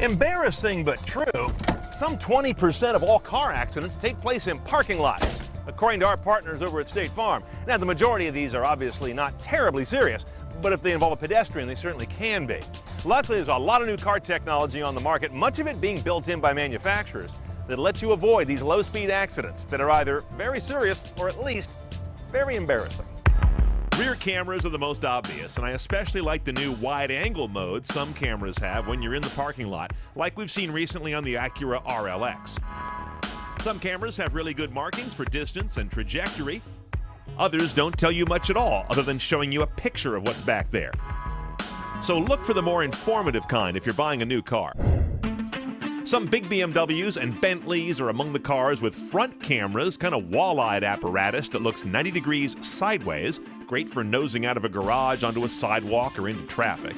Embarrassing but true, some 20% of all car accidents take place in parking lots, according to our partners over at State Farm. Now, the majority of these are obviously not terribly serious, but if they involve a pedestrian, they certainly can be. Luckily, there's a lot of new car technology on the market, much of it being built in by manufacturers, that lets you avoid these low-speed accidents that are either very serious or at least very embarrassing. Rear cameras are the most obvious, and I especially like the new wide-angle mode some cameras have when you're in the parking lot, like we've seen recently on the Acura RLX. Some cameras have really good markings for distance and trajectory. Others don't tell you much at all, other than showing you a picture of what's back there. So look for the more informative kind if you're buying a new car. Some big BMWs and Bentleys are among the cars with front cameras, kind of wall-eyed apparatus that looks 90 degrees sideways, great for nosing out of a garage onto a sidewalk or into traffic.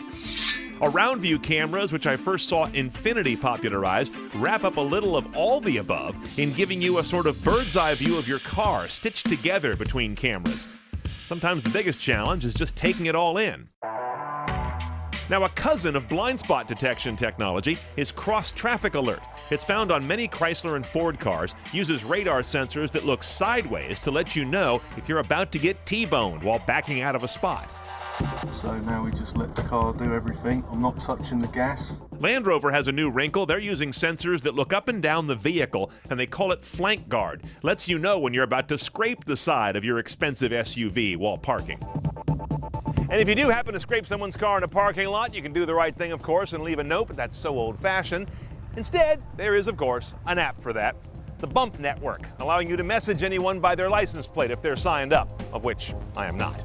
Around view cameras, which I first saw Infiniti popularize, wrap up a little of all the above in giving you a sort of bird's eye view of your car stitched together between cameras. Sometimes the biggest challenge is just taking it all in. Now, a cousin of blind spot detection technology is Cross Traffic Alert. It's found on many Chrysler and Ford cars, uses radar sensors that look sideways to let you know if you're about to get T-boned while backing out of a spot. So now we just let the car do everything. I'm not touching the gas. Land Rover has a new wrinkle. They're using sensors that look up and down the vehicle, and they call it Flank Guard. Lets you know when you're about to scrape the side of your expensive SUV while parking. And if you do happen to scrape someone's car in a parking lot, you can do the right thing, of course, and leave a note, but that's so old-fashioned. Instead, there is, of course, an app for that. The Bump Network, allowing you to message anyone by their license plate if they're signed up, of which I am not.